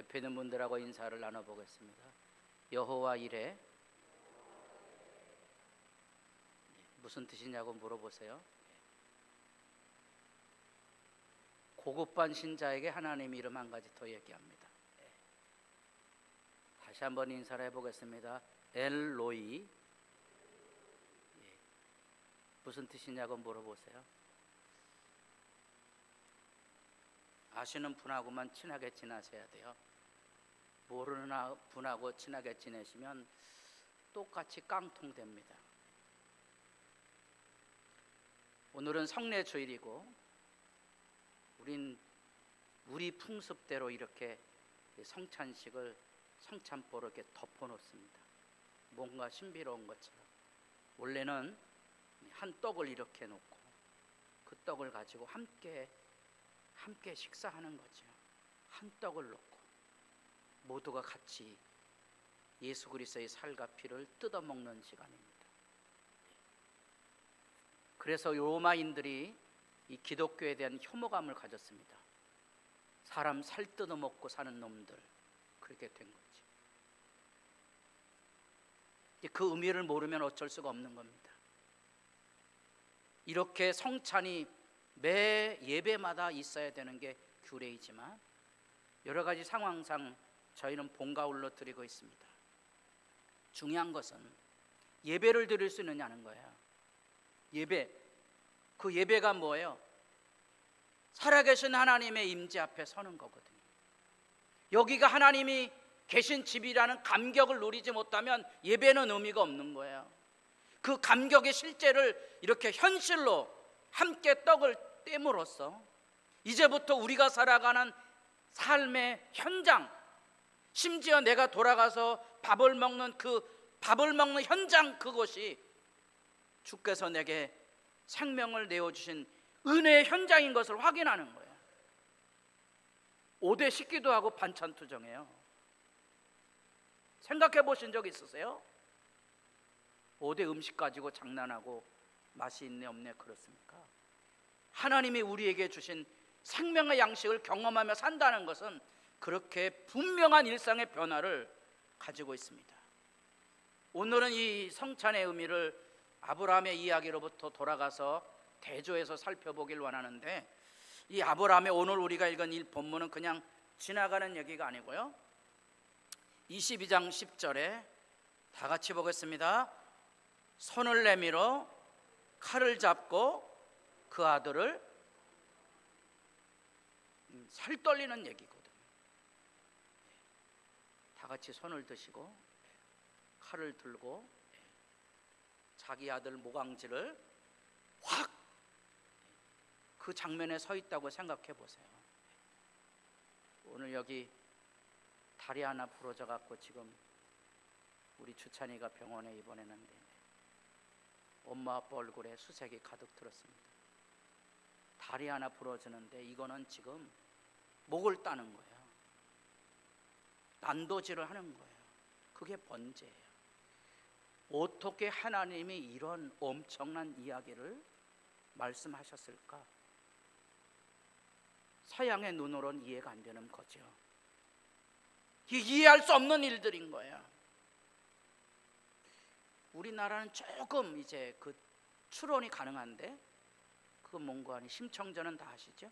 옆에 있는 분들하고 인사를 나눠보겠습니다. 여호와 이레. 무슨 뜻이냐고 물어보세요. 고급반 신자에게 하나님 이름 한 가지 더 얘기합니다. 다시 한번 인사를 해보겠습니다. 엘로이. 무슨 뜻이냐고 물어보세요. 아시는 분하고만 친하게 지내셔야 돼요. 모르는 분하고 친하게 지내시면 똑같이 깡통됩니다. 오늘은 성례주일이고 우리 풍습대로 이렇게 성찬식을 성찬보로 이렇게 덮어놓습니다. 뭔가 신비로운 것처럼. 원래는 한 떡을 이렇게 놓고 그 떡을 가지고 함께 식사하는 거죠. 한 떡을 놓고 모두가 같이 예수 그리스도의 살과 피를 뜯어먹는 시간입니다. 그래서 로마인들이 이 기독교에 대한 혐오감을 가졌습니다. 사람 살 뜯어먹고 사는 놈들, 그렇게 된 거지. 그 의미를 모르면 어쩔 수가 없는 겁니다. 이렇게 성찬이 매 예배마다 있어야 되는 게 규례이지만 여러 가지 상황상 저희는 본가울로 드리고 있습니다. 중요한 것은 예배를 드릴 수 있느냐는 거예요. 예배, 그 예배가 뭐예요? 살아계신 하나님의 임재 앞에 서는 거거든요. 여기가 하나님이 계신 집이라는 감격을 누리지 못하면 예배는 의미가 없는 거예요. 그 감격의 실제를 이렇게 현실로 함께 떡을 떼므로써 이제부터 우리가 살아가는 삶의 현장, 심지어 내가 돌아가서 밥을 먹는 현장, 그것이 주께서 내게 생명을 내어주신 은혜의 현장인 것을 확인하는 거예요. 5대 식기도 하고 반찬 투정해요. 생각해 보신 적 있으세요? 5대 음식 가지고 장난하고 맛이 있네 없네 그렇습니까? 하나님이 우리에게 주신 생명의 양식을 경험하며 산다는 것은 그렇게 분명한 일상의 변화를 가지고 있습니다. 오늘은 이 성찬의 의미를 아브라함의 이야기로부터 돌아가서 대조해서 살펴보길 원하는데, 이 아브라함의 오늘 우리가 읽은 이 본문은 그냥 지나가는 얘기가 아니고요, 22장 10절에 다 같이 보겠습니다. 손을 내밀어 칼을 잡고 그 아들을, 살 떨리는 얘기거든요. 다 같이 손을 드시고 칼을 들고 자기 아들 모강지를 확, 그 장면에 서 있다고 생각해 보세요. 오늘 여기 다리 하나 부러져 갖고 지금 우리 주찬이가 병원에 입원했는데 엄마 아빠 얼굴에 수색이 가득 들었습니다. 다리 하나 부러지는데 이거는 지금 목을 따는 거예요. 난도질을 하는 거예요. 그게 번제예요. 어떻게 하나님이 이런 엄청난 이야기를 말씀하셨을까? 서양의 눈으로는 이해가 안 되는 거죠. 이해할 수 없는 일들인 거예요. 우리나라는 조금 이제 그 추론이 가능한데, 그건 뭔가 아니, 심청전은 다 아시죠?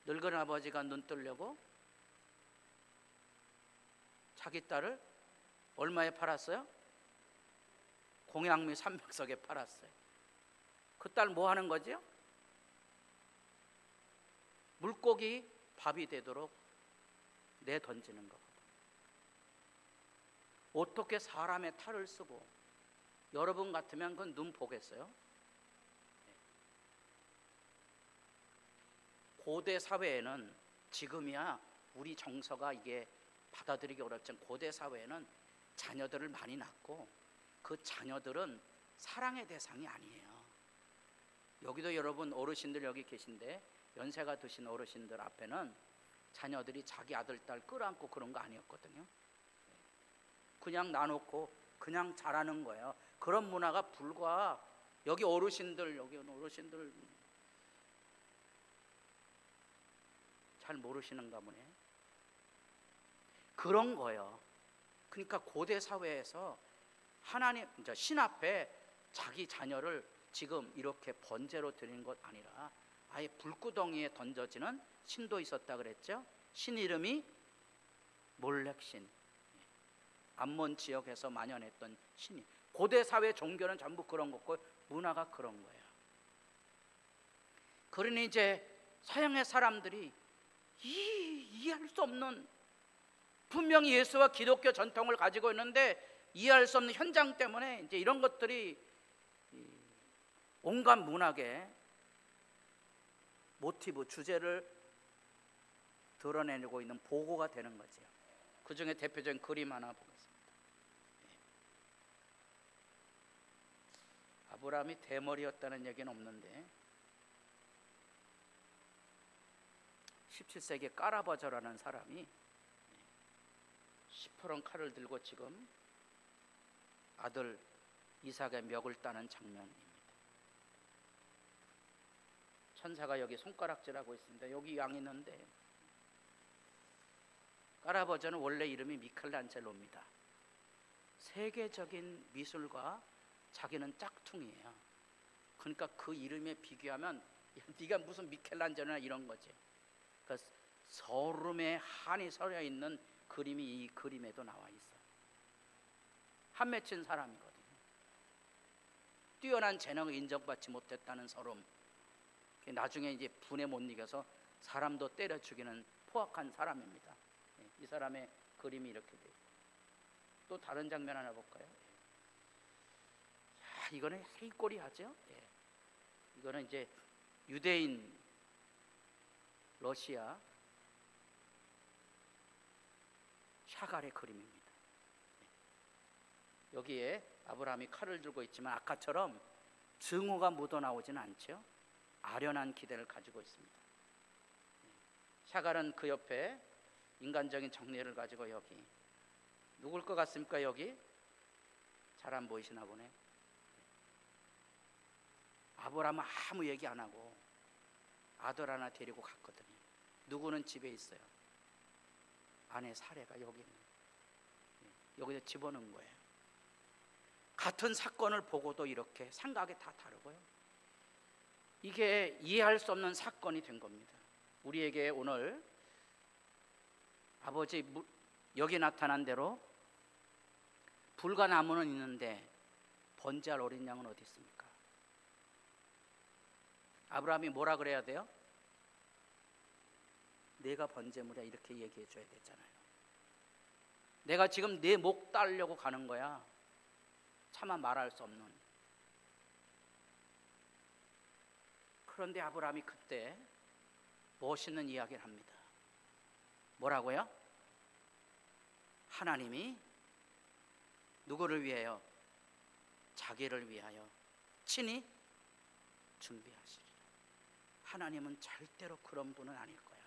늙은 아버지가 눈 뜨려고 자기 딸을 얼마에 팔았어요? 공양미 300석에 팔았어요. 그 딸 뭐 하는 거죠? 물고기 밥이 되도록 내던지는 거거든요. 어떻게 사람의 탈을 쓰고, 여러분 같으면 그건 눈 보겠어요? 고대 사회에는, 지금이야 우리 정서가 이게 받아들이기 어렵지만 고대 사회에는 자녀들을 많이 낳고 그 자녀들은 사랑의 대상이 아니에요. 여기도 여러분 어르신들 여기 계신데 연세가 드신 어르신들 앞에는 자녀들이 자기 아들 딸 끌어안고 그런 거 아니었거든요. 그냥 놔놓고 그냥 자라는 거예요. 그런 문화가 불과, 여기 어르신들 잘 모르시는가 보네. 그런 거예요. 그러니까 고대 사회에서 하나님 신 앞에 자기 자녀를 지금 이렇게 번제로 드리는 것 아니라 아예 불구덩이에 던져지는 신도 있었다 그랬죠. 신 이름이 몰렉신, 암몬 지역에서 만연했던 신이. 고대 사회 종교는 전부 그런 거고 문화가 그런 거예요. 그러니 이제 서양의 사람들이 이해할 수 없는, 분명히 예수와 기독교 전통을 가지고 있는데 이해할 수 없는 현장 때문에 이제 이런 것들이 온갖 문학의 모티브, 주제를 드러내고 있는 보고가 되는 거죠. 그 중에 대표적인 그림 하나 보겠습니다. 아브라함이 대머리였다는 얘기는 없는데 17세기에 까라바저라는 사람이 시퍼런 칼을 들고 지금 아들 이삭의 멱을 따는 장면입니다. 천사가 여기 손가락질하고 있습니다. 여기 양이 있는데, 까라바저는 원래 이름이 미켈란젤로입니다. 세계적인 미술가, 자기는 짝퉁이에요. 그러니까 그 이름에 비교하면 네가 무슨 미켈란젤로나 이런 거지. 그러니까 서름에 한이 서려 있는 그림이 이 그림에도 나와 있어요. 한 맺힌 사람이거든요. 뛰어난 재능을 인정받지 못했다는 서름. 나중에 이제 분에 못 이겨서 사람도 때려 죽이는 포악한 사람입니다. 이 사람의 그림이 이렇게 돼요. 또 다른 장면 하나 볼까요? 이거는 헤이꼬리하죠. 이거는 이제 유대인 러시아 샤갈의 그림입니다. 여기에 아브라함이 칼을 들고 있지만 아까처럼 증오가 묻어나오지는 않죠. 아련한 기대를 가지고 있습니다. 샤갈은 그 옆에 인간적인 정리를 가지고 여기 누굴 것 같습니까? 여기 잘 안 보이시나 보네. 아브라함은 아무 얘기 안 하고 아들 하나 데리고 갔거든요. 누구는 집에 있어요. 아내 사례가 여기 있는, 여기서 집어넣은 거예요. 같은 사건을 보고도 이렇게 생각이 다 다르고요. 이게 이해할 수 없는 사건이 된 겁니다. 우리에게 오늘 아버지 여기 나타난 대로 불과 나무는 있는데 번제할 어린 양은 어디 있습니까? 아브라함이 뭐라 그래야 돼요? 내가 번제물이야 이렇게 얘기해 줘야 되잖아요. 내가 지금 내 목 따려고 가는 거야. 차마 말할 수 없는. 그런데 아브라함이 그때 멋있는 이야기를 합니다. 뭐라고요? 하나님이 누구를 위하여? 자기를 위하여 친히 준비하시리라. 하나님은 절대로 그런 분은 아닐 거야.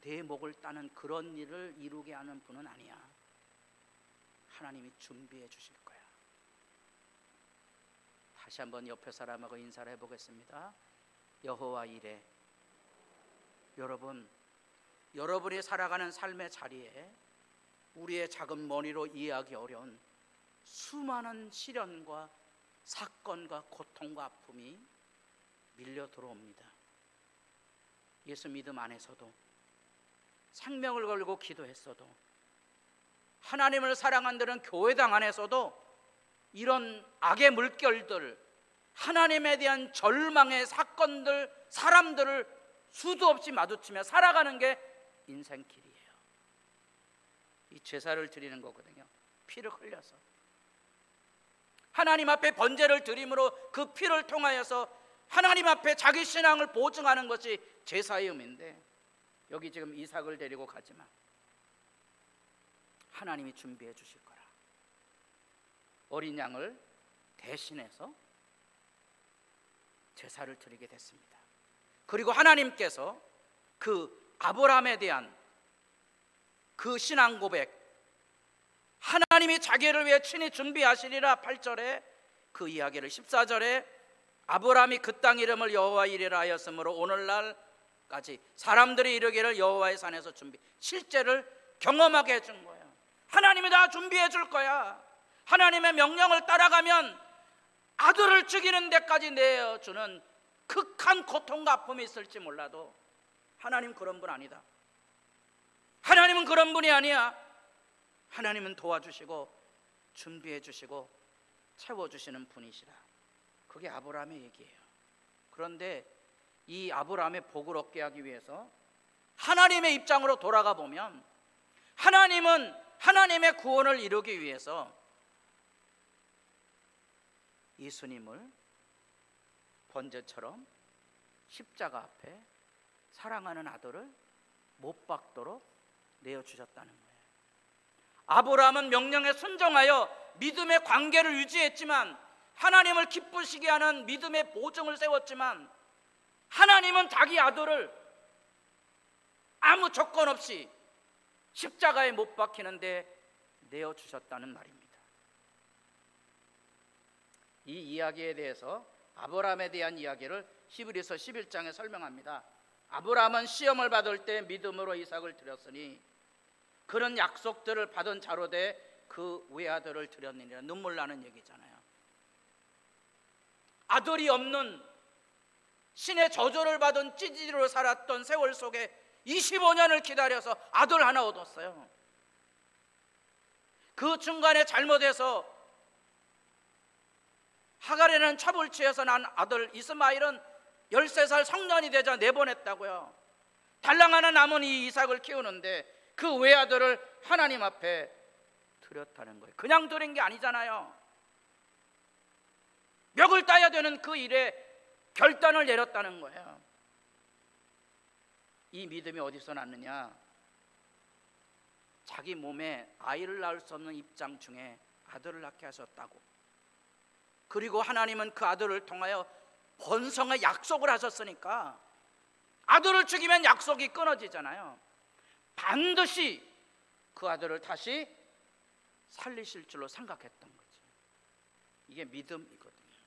내 목을 따는 그런 일을 이루게 하는 분은 아니야. 하나님이 준비해 주실 거야. 다시 한번 옆에 사람하고 인사를 해보겠습니다. 여호와 이레. 여러분이 살아가는 삶의 자리에 우리의 작은 머리로 이해하기 어려운 수많은 시련과 사건과 고통과 아픔이 밀려 들어옵니다. 예수 믿음 안에서도 생명을 걸고 기도했어도 하나님을 사랑한다는 교회당 안에서도 이런 악의 물결들, 하나님에 대한 절망의 사건들, 사람들을 수도 없이 마주치며 살아가는 게 인생길이에요. 이 제사를 드리는 거거든요. 피를 흘려서 하나님 앞에 번제를 드림으로 그 피를 통하여서 하나님 앞에 자기 신앙을 보증하는 것이 제사의 의미인데, 여기 지금 이삭을 데리고 가지만 하나님이 준비해 주실 거라. 어린 양을 대신해서 제사를 드리게 됐습니다. 그리고 하나님께서 그 아브라함에 대한 그 신앙 고백, 하나님이 자기를 위해 친히 준비하시리라 8절에 그 이야기를 14절에 아브라함이 그 땅 이름을 여호와 이레라 하였으므로 오늘날까지 사람들이 이르기를 여호와의 산에서 준비, 실제를 경험하게 해준 거예요. 하나님이 다 준비해 줄 거야. 하나님의 명령을 따라가면 아들을 죽이는 데까지 내어주는 극한 고통과 아픔이 있을지 몰라도 하나님 그런 분 아니다. 하나님은 그런 분이 아니야. 하나님은 도와주시고 준비해 주시고 채워주시는 분이시라. 그게 아브라함의 얘기예요. 그런데 이 아브라함의 복을 얻게 하기 위해서 하나님의 입장으로 돌아가 보면 하나님은 하나님의 구원을 이루기 위해서 예수님을 번제처럼 십자가 앞에 사랑하는 아들을 못 박도록 내어주셨다는 거예요. 아브라함은 명령에 순종하여 믿음의 관계를 유지했지만, 하나님을 기쁘시게 하는 믿음의 보증을 세웠지만, 하나님은 자기 아들을 아무 조건 없이 십자가에 못 박히는데 내어주셨다는 말입니다. 이 이야기에 대해서, 아브라함에 대한 이야기를 히브리서 11장에 설명합니다. 아브라함은 시험을 받을 때 믿음으로 이삭을 드렸으니 그런 약속들을 받은 자로 돼 그 외아들을 드렸느니라. 눈물 나는 얘기잖아요. 아들이 없는 신의 저주를 받은 찌질이로 살았던 세월 속에 25년을 기다려서 아들 하나 얻었어요. 그 중간에 잘못해서 하갈에는 첩을 취해서 난 아들 이스마엘은 13살 성년이 되자 내보냈다고요. 달랑 하나 남은 이 이삭을 키우는데 그 외아들을 하나님 앞에 드렸다는 거예요. 그냥 드린 게 아니잖아요. 멱을 따야 되는 그 일에 결단을 내렸다는 거예요. 이 믿음이 어디서 났느냐? 자기 몸에 아이를 낳을 수 없는 입장 중에 아들을 낳게 하셨다고. 그리고 하나님은 그 아들을 통하여 번성의 약속을 하셨으니까 아들을 죽이면 약속이 끊어지잖아요. 반드시 그 아들을 다시 살리실 줄로 생각했던 거지. 이게 믿음이거든요.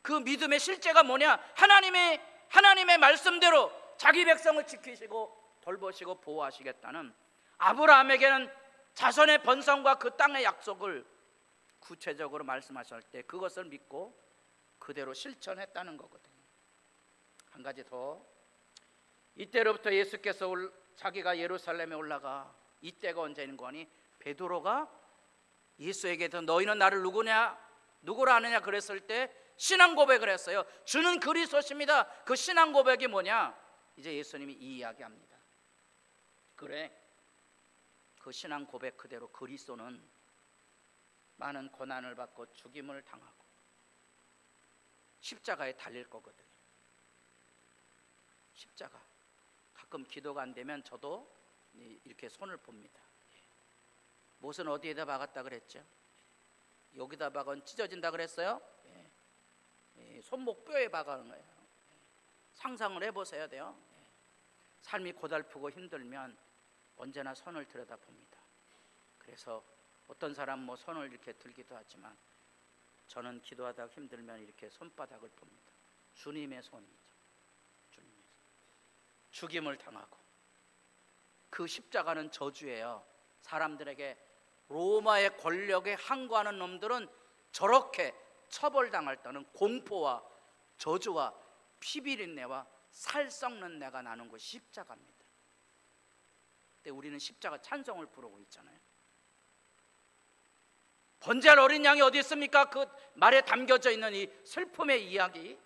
그 믿음의 실제가 뭐냐? 하나님의 말씀대로 자기 백성을 지키시고 돌보시고 보호하시겠다는, 아브라함에게는 자손의 번성과 그 땅의 약속을 구체적으로 말씀하실 때 그것을 믿고 그대로 실천했다는 거거든요. 한 가지 더, 이때로부터 예수께서 자기가 예루살렘에 올라가, 이때가 언제인 거니? 베드로가 예수에게서 너희는 나를 누구라 하느냐 그랬을 때 신앙 고백을 했어요. 주는 그리스도십니다. 그 신앙 고백이 뭐냐? 이제 예수님이 이 이야기합니다. 그래, 그 신앙 고백 그대로 그리스도는 많은 고난을 받고 죽임을 당하고 십자가에 달릴 거거든요. 십자가. 가끔 기도가 안 되면 저도 이렇게 손을 봅니다. 못은 어디에다 박았다 그랬죠? 여기다 박은 찢어진다 그랬어요? 손목 뼈에 박아는 거예요. 상상을 해보셔야 돼요. 삶이 고달프고 힘들면 언제나 손을 들여다봅니다. 그래서 어떤 사람 뭐 손을 이렇게 들기도 하지만 저는 기도하다가 힘들면 이렇게 손바닥을 봅니다. 주님의 손이죠. 주님의 손. 죽임을 당하고, 그 십자가는 저주예요. 사람들에게, 로마의 권력에 항거하는 놈들은 저렇게 처벌당할 때는 공포와 저주와 피비린내와 살 썩는 내가 나는 것이 십자가입니다. 근데 우리는 십자가 찬송을 부르고 있잖아요. 번제할 어린 양이 어디 있습니까? 그 말에 담겨져 있는 이 슬픔의 이야기.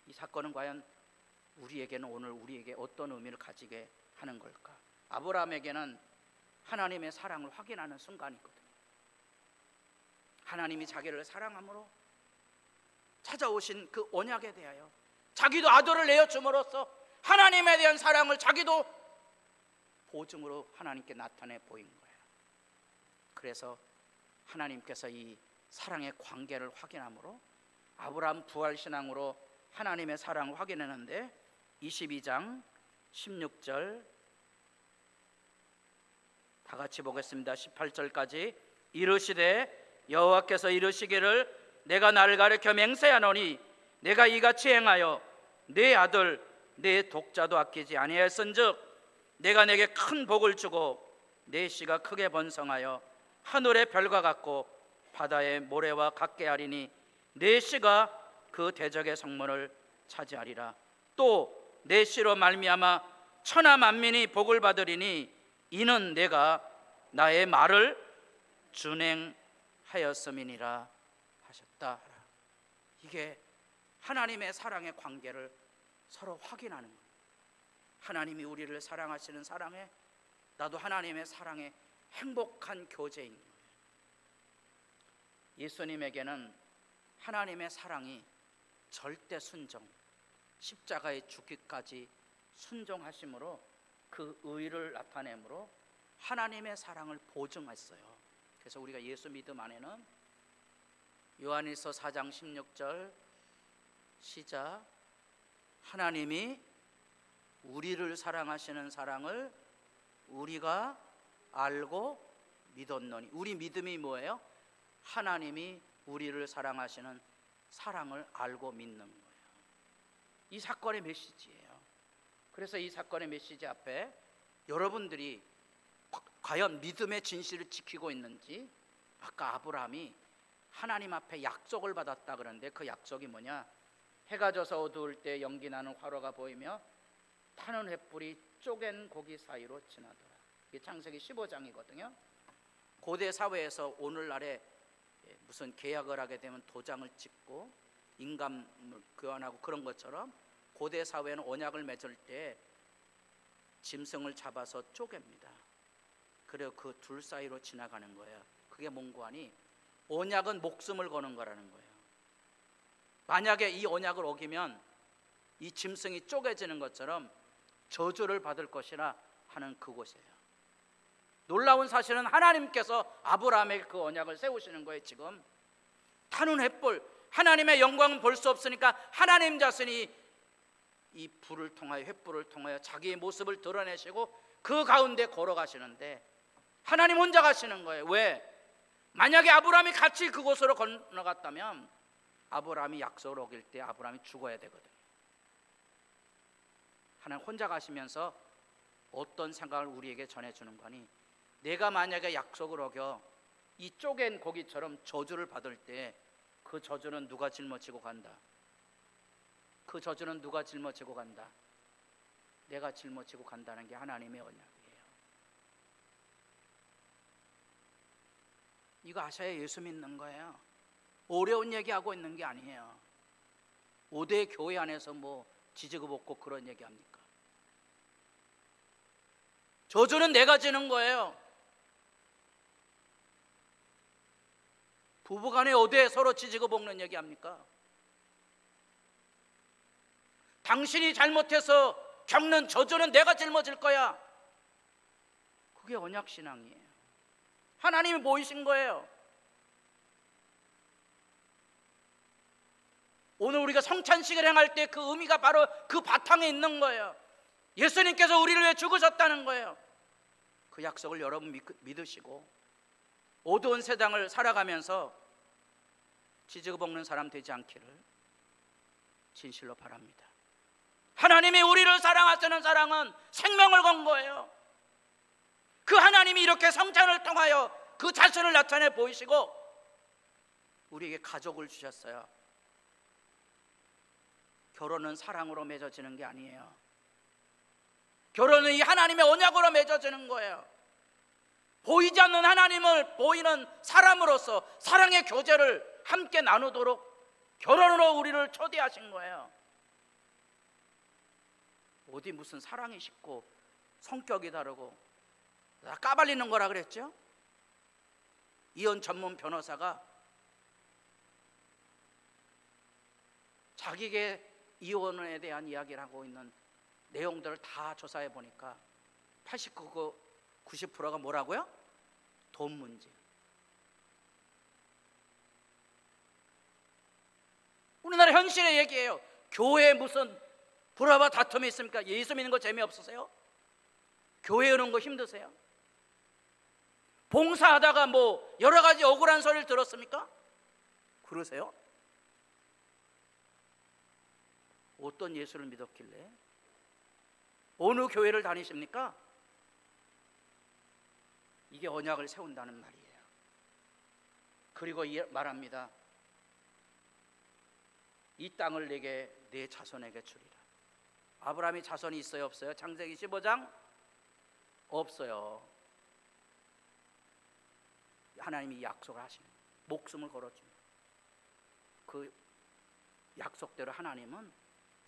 이 사건은 과연 우리에게는 오늘 우리에게 어떤 의미를 가지게 하는 걸까? 아브라함에게는 하나님의 사랑을 확인하는 순간이거든요. 하나님이 자기를 사랑함으로 찾아오신 그 언약에 대하여 자기도 아들을 내어줌으로써 하나님에 대한 사랑을 자기도 보증으로 하나님께 나타내 보인 거예요. 그래서 하나님께서 이 사랑의 관계를 확인함으로 아브라함 부활신앙으로 하나님의 사랑을 확인했는데, 22장 16절 다 같이 보겠습니다. 18절까지. 이르시되 여호와께서 이르시기를 내가 나를 가리켜 맹세하노니 내가 이같이 행하여 내 아들 내 독자도 아끼지 아니하였은즉 내가 내게 큰 복을 주고 내 씨가 크게 번성하여 하늘의 별과 같고 바다의 모래와 같게 하리니 내 씨가 그 대적의 성문을 차지하리라. 또 내 씨로 말미암아 천하 만민이 복을 받으리니 이는 내가 나의 말을 준행하였음이니라 하셨다. 이게 하나님의 사랑의 관계를 서로 확인하는 거예요. 하나님이 우리를 사랑하시는 사랑에 나도 하나님의 사랑에 행복한 교제인 거예요. 예수님에게는 하나님의 사랑이 절대 순종, 십자가에 죽기까지 순종하심으로 그 의를 나타내므로 하나님의 사랑을 보증했어요. 그래서 우리가 예수 믿음 안에는 요한일서 4장 16절 시작, 하나님이 우리를 사랑하시는 사랑을 우리가 알고 믿었노니. 우리 믿음이 뭐예요? 하나님이 우리를 사랑하시는 사랑을 알고 믿는 거예요. 이 사건의 메시지예요. 그래서 이 사건의 메시지 앞에 여러분들이 과연 믿음의 진실을 지키고 있는지. 아까 아브라함이 하나님 앞에 약속을 받았다 그러는데 그 약속이 뭐냐? 해가 져서 어두울 때 연기 나는 화로가 보이며 타는 횃불이 쪼갠 고기 사이로 지나더라. 이게 창세기 15장이거든요. 고대 사회에서 오늘날에 무슨 계약을 하게 되면 도장을 찍고 인감을 교환하고 그런 것처럼 고대 사회는 언약을 맺을 때 짐승을 잡아서 쪼갭니다. 그리고 그 둘 사이로 지나가는 거예요. 그게 뭔고 하니 언약은 목숨을 거는 거라는 거예요. 만약에 이 언약을 어기면 이 짐승이 쪼개지는 것처럼 저주를 받을 것이라 하는 그곳이에요. 놀라운 사실은 하나님께서 아브라함에게 그 언약을 세우시는 거예요. 지금 타는 횃불, 하나님의 영광은 볼 수 없으니까 하나님 자신이 이 불을 통하여, 횃불을 통하여 자기의 모습을 드러내시고 그 가운데 걸어가시는데 하나님 혼자 가시는 거예요. 왜? 만약에 아브라함이 같이 그곳으로 건너갔다면 아브라함이 약속을 어길 때 아브라함이 죽어야 되거든요. 하나님 혼자 가시면서 어떤 생각을 우리에게 전해주는 거니, 내가 만약에 약속을 어겨 이 쪼갠 고기처럼 저주를 받을 때 그 저주는 누가 짊어지고 간다? 그 저주는 누가 짊어지고 간다? 내가 짊어지고 간다는 게 하나님의 언약이에요. 이거 아셔야 예수 믿는 거예요. 어려운 얘기하고 있는 게 아니에요. 5대 교회 안에서 뭐 지지고 볶고 그런 얘기합니까? 저주는 내가 지는 거예요. 부부간에 어디에 서로 지지고 볶는 얘기합니까? 당신이 잘못해서 겪는 저주는 내가 짊어질 거야. 그게 언약신앙이에요. 하나님이 보이신 거예요. 오늘 우리가 성찬식을 행할 때 그 의미가 바로 그 바탕에 있는 거예요. 예수님께서 우리를 위해 죽으셨다는 거예요. 그 약속을 여러분 믿으시고 어두운 세상을 살아가면서 지지고 볶는 사람 되지 않기를 진실로 바랍니다. 하나님이 우리를 사랑하시는 사랑은 생명을 건 거예요. 그 하나님이 이렇게 성찬을 통하여 그 자신을 나타내 보이시고 우리에게 가족을 주셨어요. 결혼은 사랑으로 맺어지는 게 아니에요. 결혼은 이 하나님의 언약으로 맺어지는 거예요. 보이지 않는 하나님을 보이는 사람으로서 사랑의 교제를 함께 나누도록 결혼으로 우리를 초대하신 거예요. 어디 무슨 사랑이 쉽고 성격이 다르고 다 까발리는 거라 그랬죠? 이혼 전문 변호사가 자기에게 이혼에 대한 이야기를 하고 있는 내용들을 다 조사해 보니까 89, 90%가 뭐라고요? 돈 문제. 우리나라 현실의 얘기예요. 교회에 무슨 불화와 다툼이 있습니까? 예수 믿는 거 재미없으세요? 교회 오는 거 힘드세요? 봉사하다가 뭐 여러 가지 억울한 소리를 들었습니까? 그러세요? 어떤 예수를 믿었길래 어느 교회를 다니십니까? 이게 언약을 세운다는 말이에요. 그리고 말합니다. 이 땅을 내게 내 자손에게 주리라. 아브라함이 자손이 있어요, 없어요? 창세기 15장 없어요. 하나님이 약속을 하시는 거예요. 목숨을 걸어줍니다. 그 약속대로 하나님은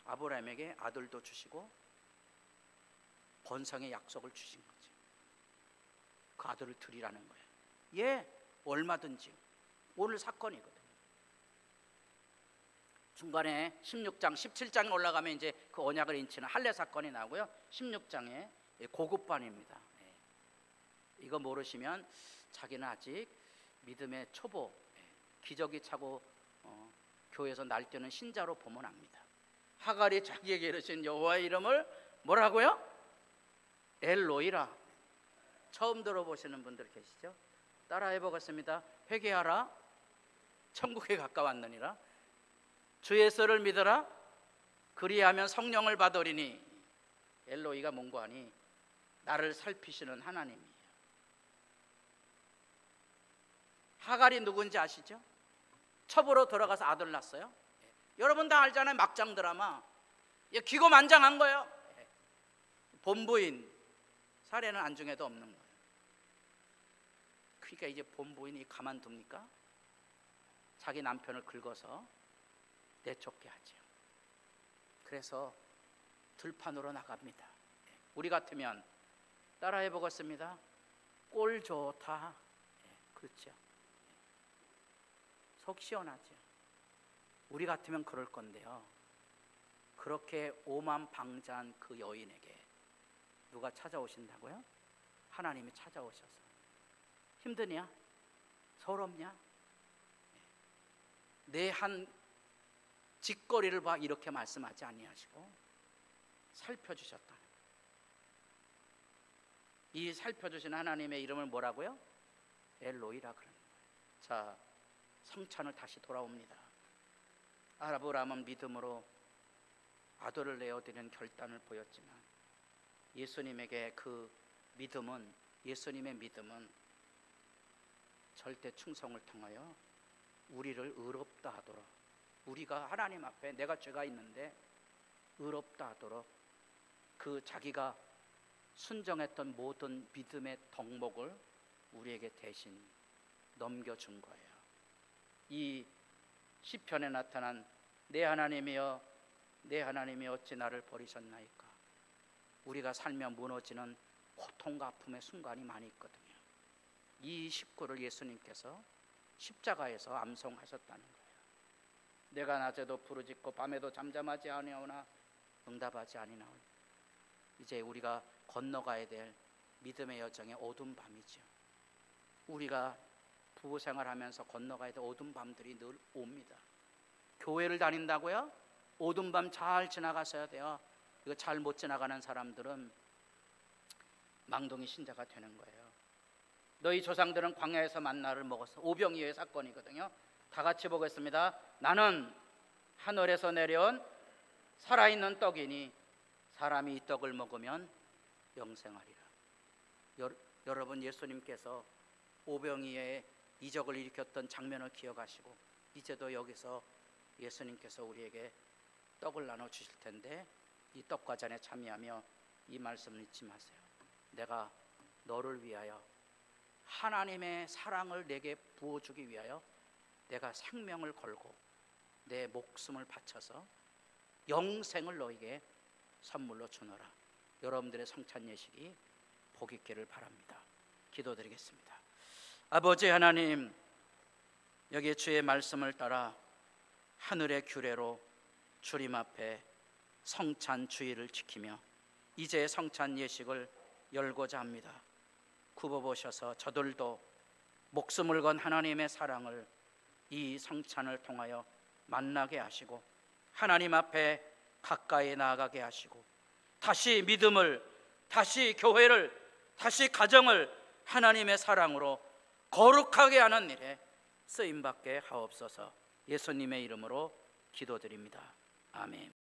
아브라함에게 아들도 주시고 번성의 약속을 주신 거죠. 그 아들을 드리라는 거예요. 예, 얼마든지. 오늘 사건이거든요. 중간에 16장, 17장에 올라가면 이제 그 언약을 인치는 할례 사건이 나오고요. 16장에 고급반입니다. 이거 모르시면 자기는 아직 믿음의 초보, 기저귀 차고 교회에서 날뛰는 신자로 보면 압니다. 하갈이 자기에게 이르신 여호와의 이름을 뭐라고요? 엘로이라. 처음 들어보시는 분들 계시죠? 따라해 보겠습니다. 회개하라, 천국에 가까웠느니라. 주 예수를 믿어라, 그리하면 성령을 받으리니. 엘로이가 뭔고 하니 나를 살피시는 하나님이에요. 하갈이 누군지 아시죠? 첩으로 들어가서 아들 낳았어요. 여러분 다 알잖아요. 막장 드라마. 기고만장한 거예요. 본부인 사례는 안중에도 없는 거예요. 그러니까 이제 본부인이 가만둡니까? 자기 남편을 긁어서 내쫓게 하죠. 그래서 들판으로 나갑니다. 우리 같으면 따라해 보겠습니다. 꼴 좋다. 그렇죠. 속 시원하죠. 우리 같으면 그럴 건데요. 그렇게 오만방자한 그 여인에게 누가 찾아오신다고요? 하나님이 찾아오셔서 힘드냐? 서럽냐? 내 한 짓거리를 봐 이렇게 말씀하지 아니하시고 살펴주셨다. 이 살펴주신 하나님의 이름을 뭐라고요? 엘로이라 그러는 거예요. 자, 성찬을 다시 돌아옵니다. 아브라함은 믿음으로 아들을 내어드리는 결단을 보였지만 예수님에게 그 믿음은, 예수님의 믿음은 절대 충성을 통하여 우리를 의롭다 하도록, 우리가 하나님 앞에 내가 죄가 있는데 의롭다 하도록 그 자기가 순정했던 모든 믿음의 덕목을 우리에게 대신 넘겨준 거예요. 이 시편에 나타난 내 하나님이여 내 하나님이 어찌 나를 버리셨나이까. 우리가 살며 무너지는 고통과 아픔의 순간이 많이 있거든요. 이 식구를 예수님께서 십자가에서 암송하셨다는 거예요. 내가 낮에도 부르짖고 밤에도 잠잠하지 아니하오나 응답하지 아니하오니. 이제 우리가 건너가야 될 믿음의 여정의 어두운 밤이죠. 우리가 부부 생활하면서 건너가야 될 어두운 밤들이 늘 옵니다. 교회를 다닌다고요? 어두운 밤 잘 지나가셔야 돼요. 이거 잘 못 지나가는 사람들은 망동이 신자가 되는 거예요. 너희 조상들은 광야에서 만나를 먹었어. 오병이어의 사건이거든요. 다 같이 보겠습니다. 나는 하늘에서 내려온 살아있는 떡이니 사람이 이 떡을 먹으면 영생하리라. 여러분, 예수님께서 오병이어의 이적을 일으켰던 장면을 기억하시고 이제도 여기서 예수님께서 우리에게 떡을 나눠 주실 텐데 이 떡과 잔에 참여하며 이 말씀을 잊지 마세요. 내가 너를 위하여 하나님의 사랑을 내게 부어주기 위하여 내가 생명을 걸고 내 목숨을 바쳐서 영생을 너에게 선물로 주노라. 여러분들의 성찬 예식이 복 있기를 바랍니다. 기도드리겠습니다. 아버지 하나님, 여기 주의 말씀을 따라 하늘의 규례로 주님 앞에 성찬 주의를 지키며 이제 성찬 예식을 열고자 합니다. 굽어보셔서 저들도 목숨을 건 하나님의 사랑을 이 성찬을 통하여 만나게 하시고 하나님 앞에 가까이 나아가게 하시고 다시 믿음을, 다시 교회를, 다시 가정을 하나님의 사랑으로 거룩하게 하는 일에 쓰임받게 하옵소서. 예수님의 이름으로 기도드립니다. 아멘.